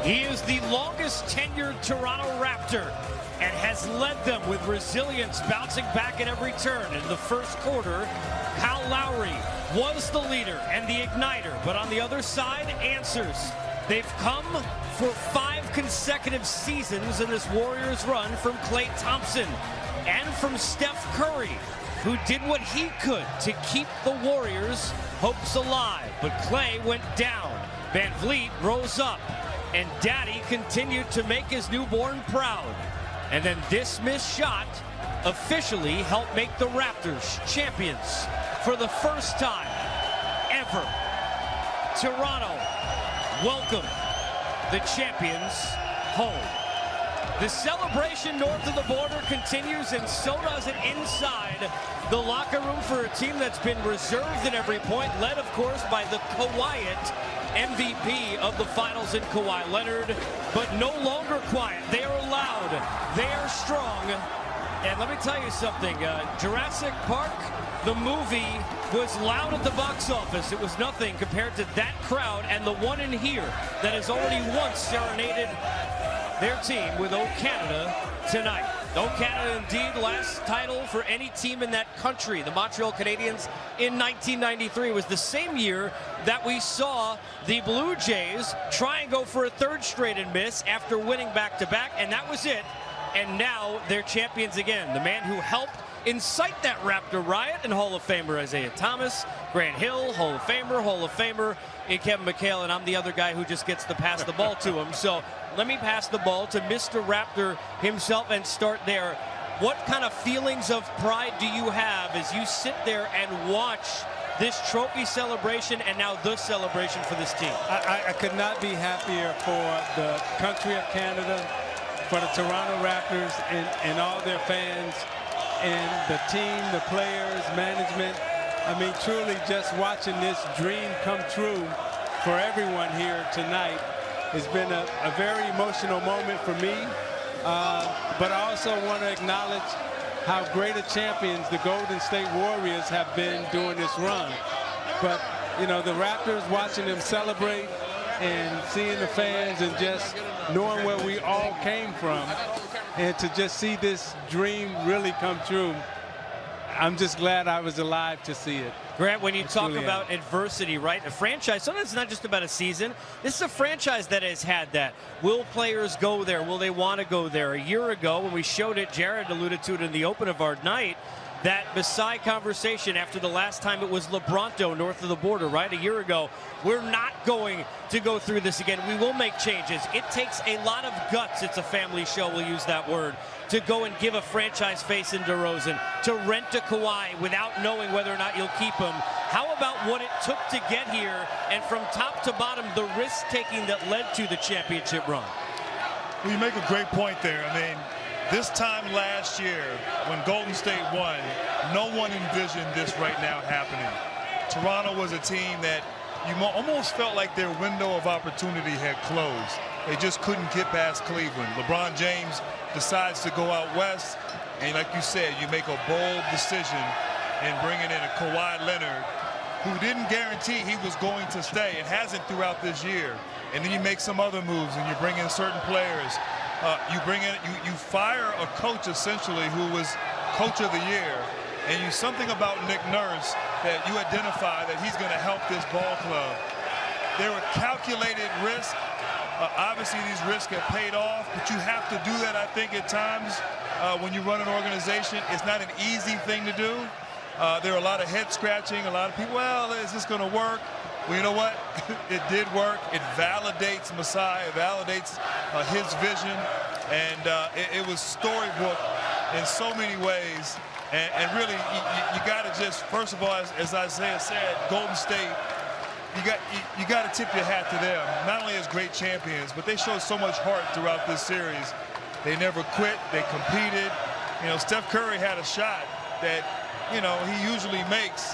He is the longest tenured Toronto Raptor and has led them with resilience, bouncing back at every turn. In the first quarter, Kyle Lowry was the leader and the igniter, but on the other side, answers. They've come for 5 consecutive seasons in this Warriors run from Klay Thompson and from Steph Curry, who did what he could to keep the Warriors' hopes alive. But Klay went down, Van Vliet rose up, and Daddy continued to make his newborn proud. And then this missed shot officially helped make the Raptors champions for the first time ever. Toronto, welcome the champions home. The celebration north of the border continues, and so does it inside the locker room for a team that's been reserved at every point, led, of course, by the quiet MVP of the finals in Kawhi Leonard, but no longer quiet. They are loud. They are strong. And let me tell you something. Jurassic Park, the movie, was loud at the box office. It was nothing compared to that crowd and the one in here that has already once serenaded their team with O Canada tonight. O Canada, indeed, last title for any team in that country. The Montreal Canadiens in 1993 was the same year that we saw the Blue Jays try and go for a third straight and miss after winning back-to-back, and that was it. And now they're champions again. The man who helped incite that Raptor riot and Hall of Famer Isaiah Thomas, Grant Hill, Hall of Famer, and Kevin McHale, and I'm the other guy who just gets to pass the ball to him. So let me pass the ball to Mr. Raptor himself and start there. What kind of feelings of pride do you have as you sit there and watch this trophy celebration and now the celebration for this team? I could not be happier for the country of Canada, for the Toronto Raptors and all their fans, and the team, the players, management. I mean, truly just watching this dream come true for everyone here tonight has been a very emotional moment for me. But I also want to acknowledge how great a champions the Golden State Warriors have been during this run. But, you know, the Raptors, watching them celebrate and seeing the fans and just knowing where we all came from, and to just see this dream really come true, I'm just glad I was alive to see it. Grant, when you talk about adversity, right? A franchise, sometimes it's not just about a season. This is a franchise that has had that. Will players go there? Will they want to go there? A year ago, when we showed it, Jared alluded to it in the open of our night, that Masai conversation after the last time it was Lebronto north of the border, right? A year ago, we're not going to go through this again. We will make changes. It takes a lot of guts. It's a family show, we'll use that word, to go and give a franchise face in DeRozan, to rent a Kawhi without knowing whether or not you'll keep him. How about what it took to get here, and from top to bottom, the risk-taking that led to the championship run? Well, you make a great point there. I mean, this time last year, when Golden State won, no one envisioned this right now happening. Toronto was a team that you almost felt like their window of opportunity had closed. They just couldn't get past Cleveland. LeBron James decides to go out west, and like you said, you make a bold decision in bringing in a Kawhi Leonard, who didn't guarantee he was going to stay and hasn't throughout this year. And then you make some other moves, and you bring in certain players. You fire a coach essentially who was coach of the year, and something about Nick Nurse that you identify that he's going to help this ball club. There were calculated risks. Obviously, these risks have paid off, but you have to do that, I think, at times when you run an organization. It's not an easy thing to do. There are a lot of head scratching, a lot of people, well, is this going to work? Well, you know what? It did work. It validates Masai. It validates his vision. And it was storybook in so many ways. And really, you got to just, first of all, as Isaiah said, Golden State, you got to tip your hat to them. Not only as great champions, but they showed so much heart throughout this series. They never quit. They competed. You know, Steph Curry had a shot that, you know, he usually makes.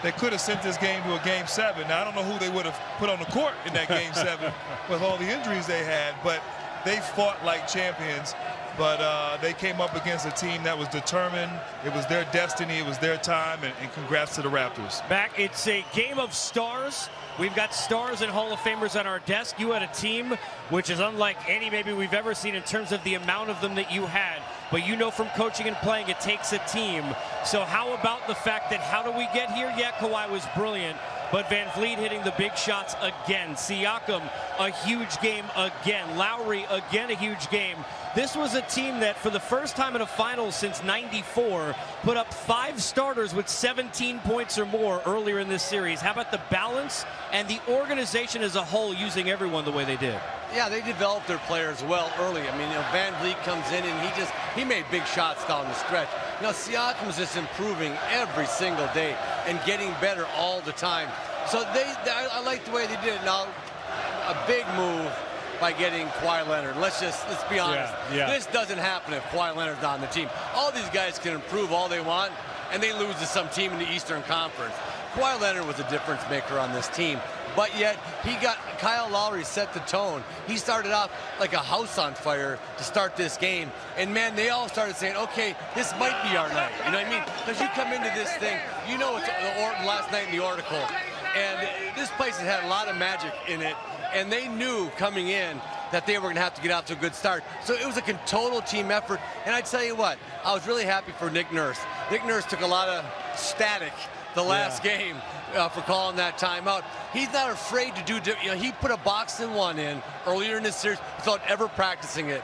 They could have sent this game to a Game 7. Now, I don't know who they would have put on the court in that Game 7 with all the injuries they had, but they fought like champions. but they came up against a team that was determined. It was their destiny. It was their time, and congrats to the Raptors. Back, it's a game of stars. We've got stars and Hall of Famers on our desk. You had a team which is unlike any maybe we've ever seen in terms of the amount of them that you had. But you know from coaching and playing, it takes a team. So how about the fact that how do we get here? Yeah, Kawhi was brilliant, but Van Vliet hitting the big shots again. Siakam, a huge game again. Lowry, again, a huge game. This was a team that, for the first time in a finals since '94, put up 5 starters with 17 points or more earlier in this series. How about the balance and the organization as a whole using everyone the way they did? Yeah, they developed their players well early. I mean, Van Vliet comes in and he made big shots down the stretch. Siakam's just improving every single day and getting better all the time. So I like the way they did it. Now, a big move by getting Kawhi Leonard. Let's be honest. This doesn't happen if Kawhi Leonard's not on the team. All these guys can improve all they want, and they lose to some team in the Eastern Conference. Kawhi Leonard was a difference maker on this team, but yet Kyle Lowry set the tone. He started off like a house on fire to start this game, and man, they all started saying, okay, this might be our night. You know what I mean? Because you come into this thing, you know it's last night in the article, and this place has had a lot of magic in it, and they knew coming in that they were going to have to get out to a good start. So it was a total team effort, and I tell you what, I was really happy for Nick Nurse. Nick Nurse took a lot of static the last game for calling that timeout. He's not afraid to do, he put a boxing one in earlier in this series without ever practicing it.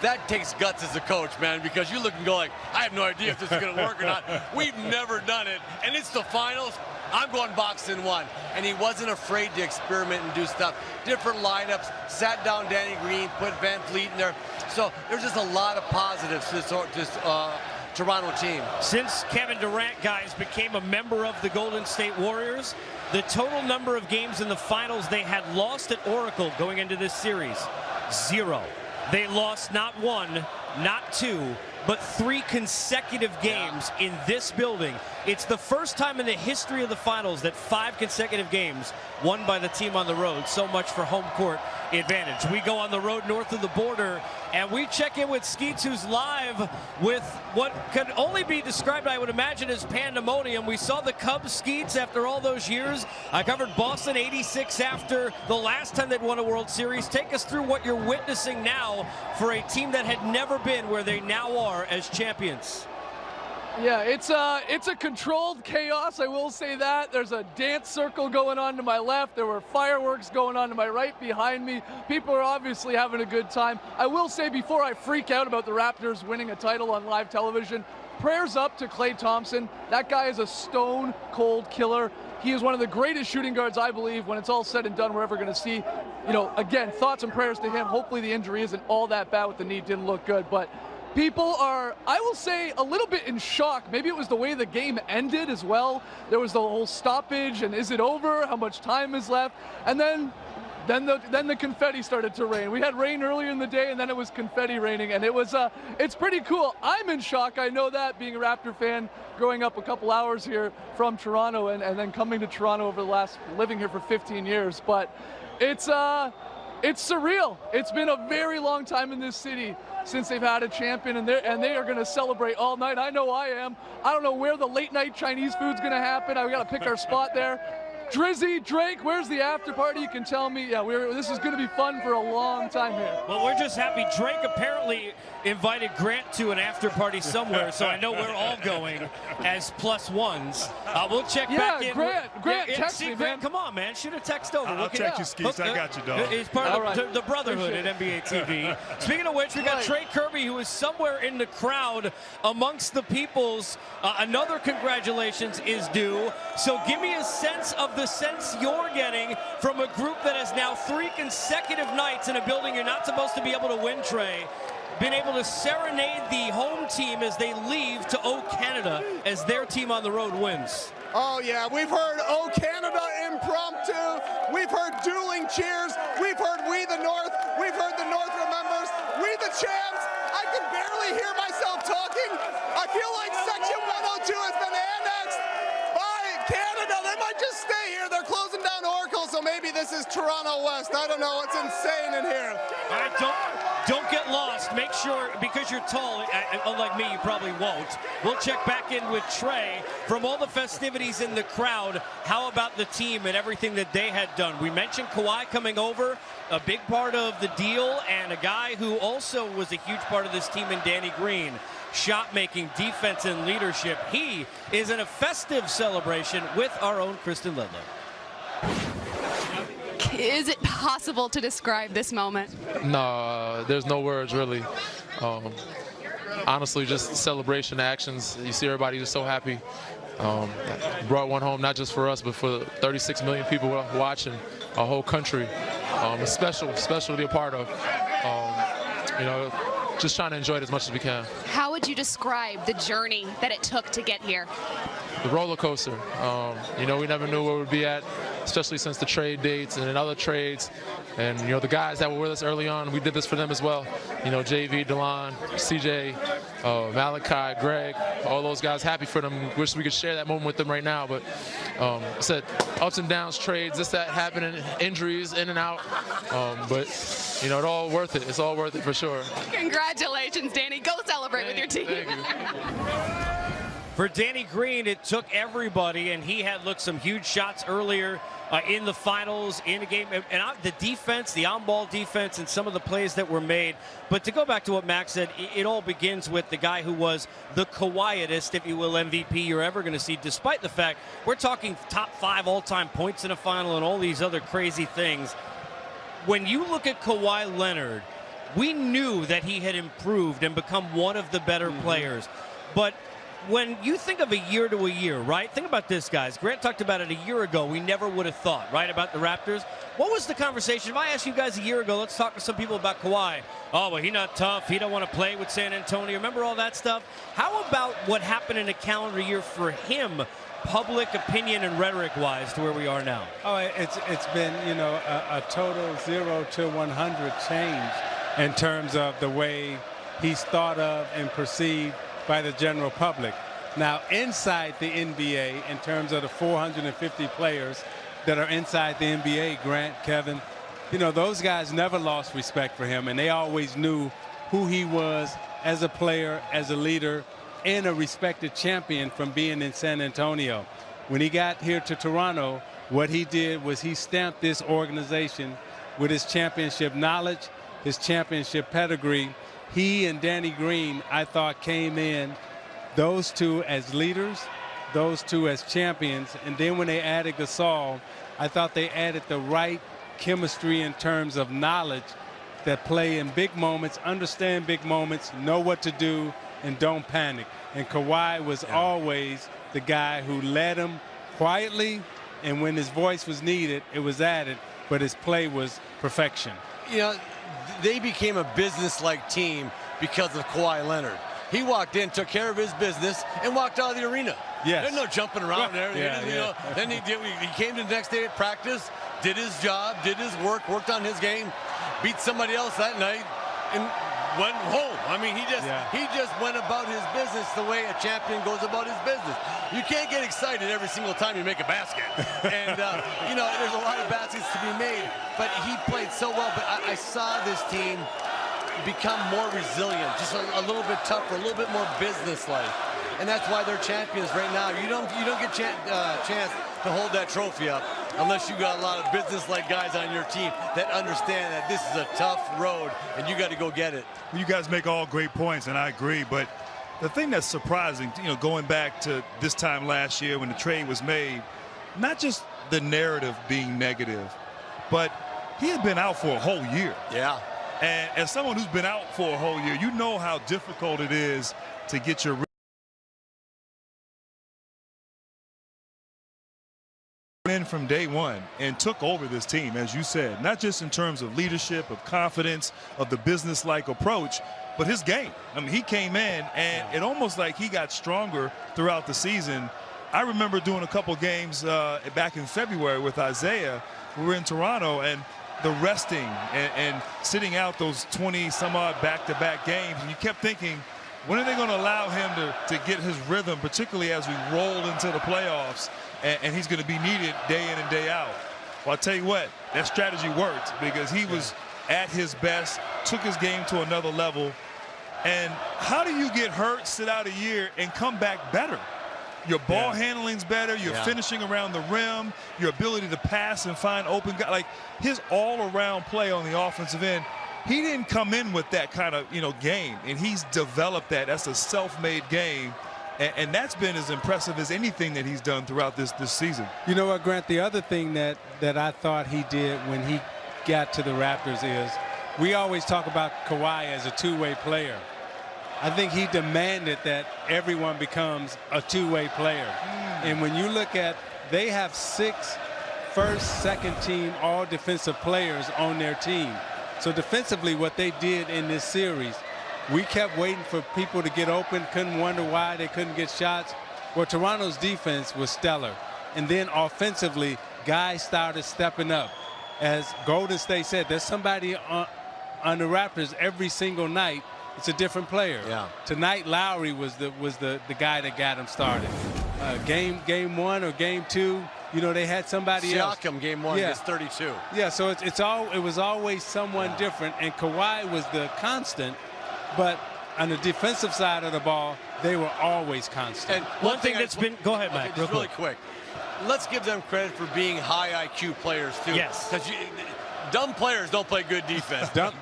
That takes guts as a coach, man, because you look and go like, I have no idea if this is going to work or not. We've never done it, and it's the finals. I'm going boxing one. And he wasn't afraid to experiment and do stuff. Different lineups, sat down Danny Green, put Van Vliet in there. So there's just a lot of positives to this Toronto team. Since Kevin Durant, guys, became a member of the Golden State Warriors, the total number of games in the finals they had lost at Oracle going into this series, 0. They lost not 1, not 2, but 3 consecutive games in this building. It's the first time in the history of the finals that 5 consecutive games won by the team on the road. So much for home court advantage. We go on the road north of the border, and we check in with Skeets, who's live with what could only be described, I would imagine, as pandemonium. We saw the Cubs, Skeets, after all those years. I covered Boston 86 after the last time they'd won a World Series. Take us through what you're witnessing now for a team that had never been where they now are as champions. Yeah, it's a controlled chaos, I will say that. There's a dance circle going on to my left. There were fireworks going on to my right behind me. People are obviously having a good time. I will say, before I freak out about the Raptors winning a title on live television, prayers up to Klay Thompson. That guy is a stone cold killer. He is one of the greatest shooting guards, I believe, when it's all said and done, we're ever going to see. Again, thoughts and prayers to him. Hopefully the injury isn't all that bad with the knee. Didn't look good, but people are, I will say, a little bit in shock. Maybe it was the way the game ended as well. There was the whole stoppage, and is it over? How much time is left? And then the confetti started to rain. We had rain earlier in the day, and then it was confetti raining, and it's pretty cool. I'm in shock. I know that, being a Raptor fan, growing up a couple hours here from Toronto, and then coming to Toronto living here for 15 years. But it's surreal. It's been a very long time in this city since they've had a champion, and they are going to celebrate all night. I know I am. I don't know where the late night Chinese food's going to happen. We got to pick our spot there. Drizzy, Drake, where's the after party? You can tell me. Yeah, this is going to be fun for a long time here. Well, we're just happy. Drake apparently invited Grant to an after party somewhere, so I know we're all going as plus ones. We'll check back in. Grant, text me, Grant, man. Come on, man. Shoot a text over. I'll text you, Skeets. I got you, dog. He's part of the brotherhood at NBA TV. Speaking of which, we got Trey Kirby, who is somewhere in the crowd amongst the peoples. Another congratulations is due. So give me a sense of the sense you're getting from a group that has now 3 consecutive nights in a building you're not supposed to be able to win, Trey, been able to serenade the home team as they leave to O Canada as their team on the road wins. Oh yeah, we've heard O Canada impromptu, we've heard dueling cheers, we've heard We the North, we've heard the North remembers, We the champs. I can barely hear myself talking. I feel like Section 102 has been annexed by Canada. They might just stay here. They're closing down Oracle, so maybe this is Toronto West. I don't know what's insane in here. All right, don't get lost. Make sure, because you're tall, unlike me, you probably won't. We'll check back in with Trey. From all the festivities in the crowd, how about the team and everything that they had done? We mentioned Kawhi coming over, a big part of the deal, and a guy who also was a huge part of this team in Danny Green. Shot making, defense, and leadership. He is in a festive celebration with our own Kristen Ledlow. Is it possible to describe this moment? No, there's no words really. Honestly, just celebration actions. You see everybody just so happy. Brought one home, not just for us, but for 36 million people watching, a whole country. It's special to be a part of. You know, just trying to enjoy it as much as we can. How would you describe the journey that it took to get here? The roller coaster. You know, we never knew where we'd be at, especially since the trade dates and then other trades. And, you know, the guys that were with us early on, we did this for them as well. You know, JV, DeLon, CJ, Malachi, Greg, all those guys, happy for them. Wish we could share that moment with them right now. But I said ups and downs, trades, this, that happening, injuries, in and out. But, you know, it's all worth it. It's all worth it for sure. Congratulations, Danny. Go celebrate with your team. Thank you. For Danny Green, it took everybody, and he had looked some huge shots earlier in the finals, in the game. And the defense, the on-ball defense, and some of the plays that were made. But to go back to what Max said, it all begins with the guy who was the quietest, if you will, MVP you're ever going to see, despite the fact we're talking top 5 all-time points in a final and all these other crazy things. When you look at Kawhi Leonard, we knew that he had improved and become one of the better players. But when you think of a year to a year, right? Think about this, guys. Grant talked about it a year ago. We never would have thought, right, about the Raptors. What was the conversation? If I asked you guys a year ago, let's talk to some people about Kawhi. Oh, well, he's not tough. He don't want to play with San Antonio. Remember all that stuff? How about what happened in a calendar year for him, public opinion and rhetoric-wise, to where we are now? Oh, it's been, you know, a total 0 to 100 change in terms of the way he's thought of and perceived by the general public. Now, inside the NBA, in terms of the 450 players that are inside the NBA, Grant, Kevin, you know, those guys never lost respect for him, and they always knew who he was as a player, as a leader, and a respected champion from being in San Antonio. When he got here to Toronto, what he did was he stamped this organization with his championship knowledge, his championship pedigree. He and Danny Green, I thought, came in, those two as leaders, those two as champions, and then when they added Gasol, I thought they added the right chemistry in terms of knowledge that play in big moments, understand big moments, know what to do, and don't panic. And Kawhi was always the guy who led them quietly, and when his voice was needed, it was added, but his play was perfection. You know, they became a business-like team because of Kawhi Leonard. He walked in, took care of his business, and walked out of the arena. Yes. There's no jumping around there. Yeah, you know, then he came the next day at practice, did his job, did his work, worked on his game, beat somebody else that night, and went home. I mean, he just went about his business the way a champion goes about his business. You can't get excited every single time you make a basket. And, you know, there's a lot of baskets to be made, but he played so well. But I saw this team become more resilient, just a little bit tougher, a little bit more business-like. And that's why they're champions right now. You don't get chance to hold that trophy up unless you got a lot of business-like guys on your team that understand that this is a tough road and you got to go get it. You guys make all great points, and I agree. But the thing that's surprising, you know, going back to this time last year when the trade was made, not just the narrative being negative, but he had been out for a whole year. Yeah. And as someone who's been out for a whole year, you know how difficult it is to get your in from day one and took over this team, as you said, not just in terms of leadership, of confidence, of the business-like approach, but his game. I mean, he came in and it almost like he got stronger throughout the season. I remember doing a couple games back in February with Isaiah. We were in Toronto, and the resting and sitting out those 20-some-odd back-to-back games, and you kept thinking, when are they going to allow him to get his rhythm, particularly as we roll into the playoffs, and he's going to be needed day in and day out. Well, I'll tell you what, that strategy worked because he was at his best, took his game to another level. And how do you get hurt, sit out a year, and come back better? Your ball handling's better, your finishing around the rim, your ability to pass and find open guys. Like, his all-around play on the offensive end, he didn't come in with that kind of, game, and he's developed that. That's a self-made game, and that's been as impressive as anything that he's done throughout this season. You know what, Grant, the other thing that I thought he did when he got to the Raptors is we always talk about Kawhi as a two-way player. I think he demanded that everyone becomes a two-way player. And when you look at, they have 6 first, second team all defensive players on their team. So defensively, what they did in this series, we kept waiting for people to get open, couldn't wonder why they couldn't get shots. Well, Toronto's defense was stellar. And then offensively, guys started stepping up. As Golden State said, there's somebody on the Raptors every single night. It's a different player. Yeah. Tonight, Lowry was the guy that got him started. Game 1 or game 2, they had somebody else. Siakam, game 1 gets 32. Yeah, so it was always someone different, and Kawhi was the constant, but on the defensive side of the ball, they were always constant. And one thing that's been, go ahead, Mac, really quick. Let's give them credit for being high IQ players too. Yes. Because dumb players don't play good defense. Dumb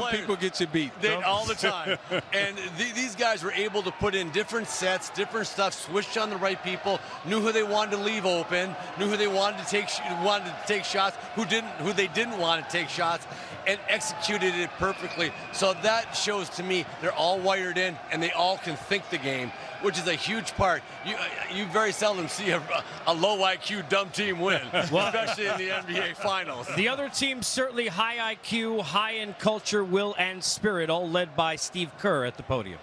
people get you beat. All the time. And these guys were able to put in different sets, different stuff, switch on the right people, knew who they wanted to leave open, knew who they wanted to take shots, who they didn't want to take shots, and executed it perfectly. So that shows to me they're all wired in and they all can think the game, which is a huge part. You very seldom see a low IQ dumb team win, especially in the NBA Finals. The other team certainly high IQ, high in culture, will, and spirit, all led by Steve Kerr at the podium.